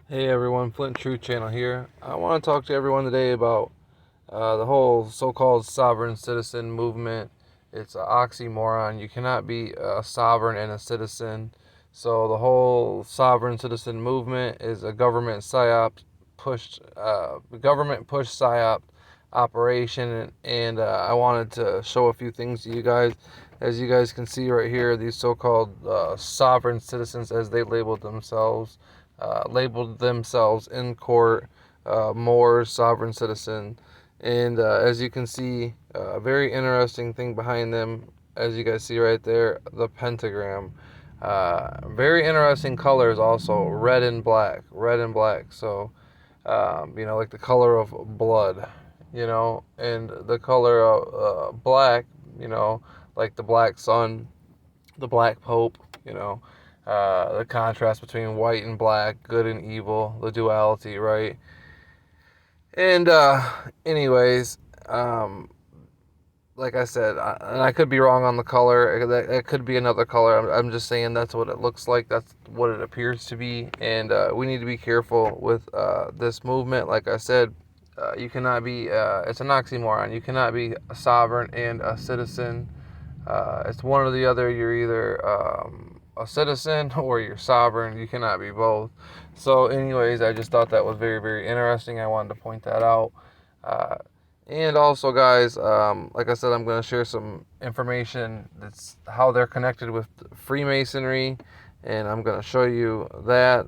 Hey everyone, Flint Truth Channel here. I want to talk to everyone today about the whole so-called sovereign citizen movement. It's an oxymoron. You cannot be a sovereign and a citizen. So the whole sovereign citizen movement is a government psyop government push psyop operation, and I wanted to show a few things to you guys. As you guys can see right here, these so-called sovereign citizens, as they labeled themselves in court, Moors, sovereign citizen. And as you can see, a very interesting thing behind them, as you guys see right there, the pentagram. Very interesting colors also, red and black. Red and black. So, like the color of blood, and the color of black, like the black sun, the black pope, the contrast between white and black, good and evil, the duality, right? And anyways, um, like I said, and I could be wrong on the color. It could be another color. I'm just saying that's what it looks like. That's what it appears to be. And we need to be careful with this movement. Like I said, you cannot be. It's an oxymoron. You cannot be a sovereign and a citizen. It's one or the other. You're either a citizen or you're sovereign. You cannot be both. So, anyways, I just thought that was very, very interesting. I wanted to point that out. Uh, and also, guys, like I said, I'm going to share some information that's how they're connected with Freemasonry, and I'm going to show you that.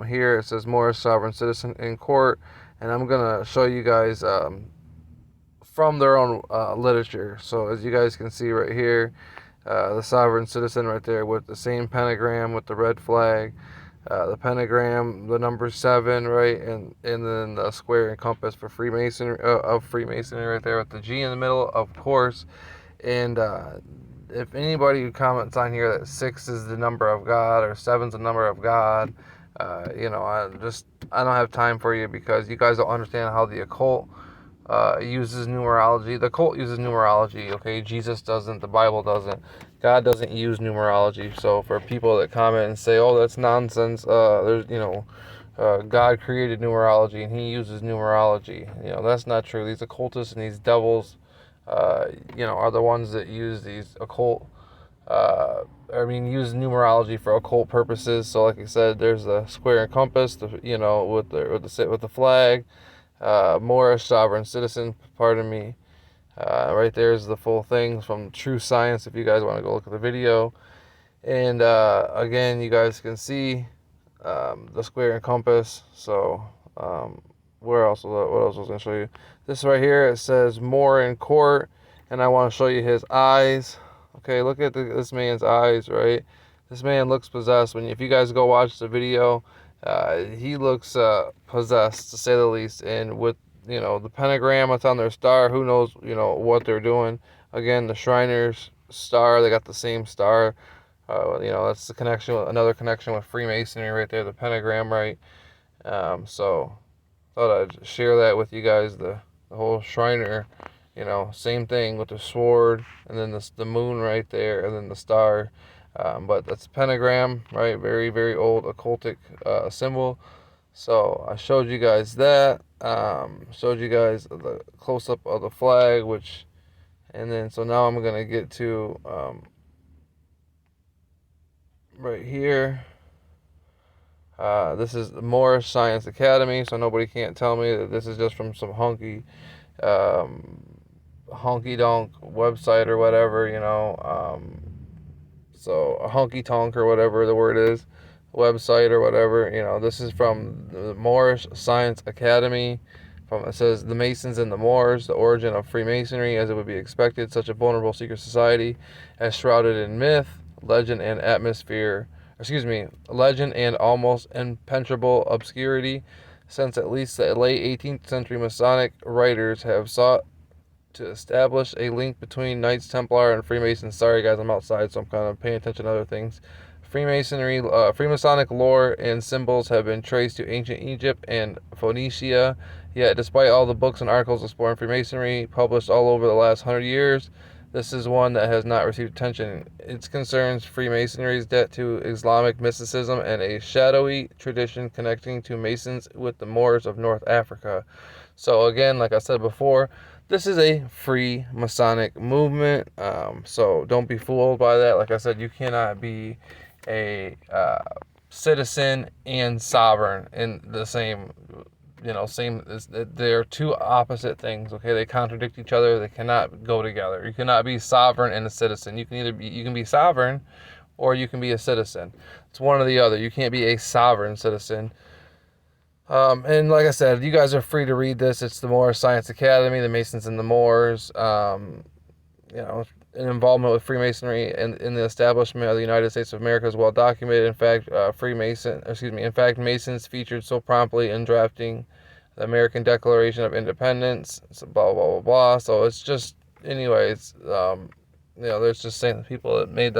Here it says Morris Sovereign Citizen in Court, and I'm going to show you guys from their own literature. So as you guys can see right here, the sovereign citizen right there with the same pentagram with the red flag, the pentagram, the number 7, right, and then the square and compass for Freemasonry of Freemasonry right there with the G in the middle, of course. And if anybody who comments on here that 6 is the number of God or 7's the number of God, I don't have time for you, because you guys don't understand how the occult uses numerology. The cult uses numerology, okay? Jesus doesn't. The Bible doesn't. God doesn't use numerology. So for people that comment and say, "Oh, that's nonsense," God created numerology and He uses numerology. That's not true. These occultists and these devils, are the ones that use these occult. Use numerology for occult purposes. So, like I said, there's the square and compass, with the flag. Moorish sovereign citizen, pardon me. Right there is the full thing from True Science if you guys want to go look at the video. And again, you guys can see the square and compass. So, what else was I going to show you? This right here, it says Moor in court, and I want to show you his eyes. Okay, look at this man's eyes, right? This man looks possessed. If you guys go watch the video, he looks possessed, to say the least. And with the pentagram that's on their star, who knows what they're doing. Again, the Shriners star, they got the same star. That's the connection with another connection with Freemasonry right there, the pentagram, right? So thought I'd share that with you guys. The whole Shriner, same thing with the sword, and then the moon right there, and then the star. But that's a pentagram, right? Very, very old occultic symbol. So I showed you guys that. Showed you guys the close up of the flag, and then so now I'm gonna get to right here. This is the Moorish Science Academy, so nobody can't tell me that this is just from some honky donk website or whatever, so a honky tonk or whatever the word is, website or whatever. This is from the Moorish Science Academy. It says the Masons and the Moors, the origin of Freemasonry, as it would be expected, such a vulnerable secret society, as shrouded in myth, legend, and legend and almost impenetrable obscurity, since at least the late 18th century Masonic writers have sought to establish a link between Knights Templar and Freemasons. Sorry guys, I'm outside, so I'm kind of paying attention to other things. Freemasonic lore and symbols have been traced to ancient Egypt and Phoenicia. Yet, despite all the books and articles exploring Freemasonry published all over the last 100 years, This is one that has not received attention. It concerns Freemasonry's debt to Islamic mysticism and a shadowy tradition connecting to Masons with the Moors of North Africa. So again, like I said before, this is a Freemasonic movement. So don't be fooled by that. Like I said, you cannot be a citizen and sovereign in the same, they're two opposite things. Okay, they contradict each other. They cannot go together. You cannot be sovereign and a citizen. You can be sovereign or you can be a citizen. It's one or the other. You can't be a sovereign citizen. And like I said, you guys are free to read this. It's the Moors Science Academy, the Masons and the Moors. An involvement with Freemasonry in the establishment of the United States of America is well documented. In fact, Masons featured so promptly in drafting the American Declaration of Independence. So blah blah blah blah. So it's just, anyways, there's just saying the people that made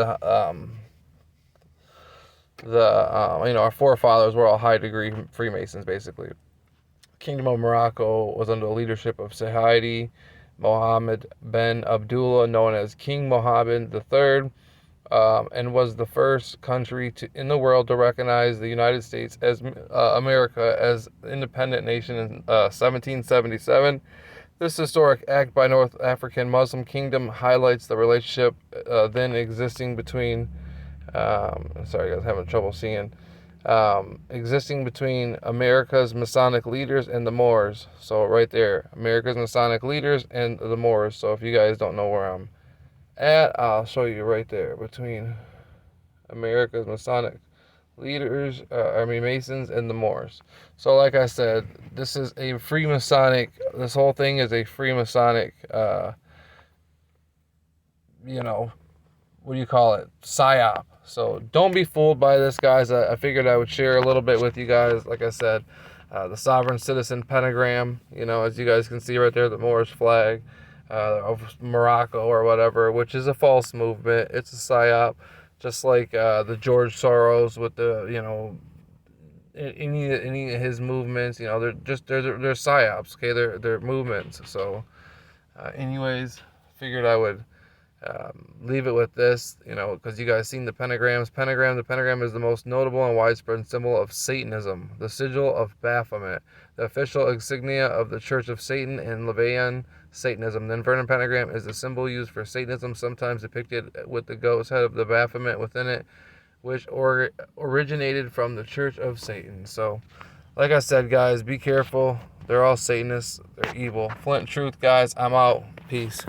our forefathers were all high degree Freemasons, basically. Kingdom of Morocco was under the leadership of Sayyidi Mohammed bin Abdullah, known as King Mohammed III, and was the first country in the world to recognize the United States as America as independent nation in 1777. This historic act by North African Muslim kingdom highlights the relationship then existing between sorry guys, having trouble seeing. Existing between America's Masonic leaders and the Moors. So right there, America's Masonic leaders and the Moors. So if you guys don't know where I'm at, I'll show you right there, between America's Masonic leaders, Masons and the Moors. So like I said, this is a Freemasonic, this whole thing is a Freemasonic, what do you call it? PSYOP. So don't be fooled by this, guys. I figured I would share a little bit with you guys. Like I said, the sovereign citizen pentagram, as you guys can see right there, the Moorish flag of Morocco or whatever, which is a false movement. It's a PSYOP, just like the George Soros with the, any of his movements. They're PSYOPs. Okay, they're movements. So, anyways, figured I would leave it with this, because you guys seen the pentagrams. The pentagram is the most notable and widespread symbol of Satanism, the sigil of Baphomet, the official insignia of the Church of Satan and Levian Satanism. The inverted pentagram is a symbol used for Satanism, sometimes depicted with the ghost head of the Baphomet within it, which originated from the Church of Satan. So, like I said, guys, be careful. They're all Satanists. They're evil. Flint Truth, guys. I'm out. Peace.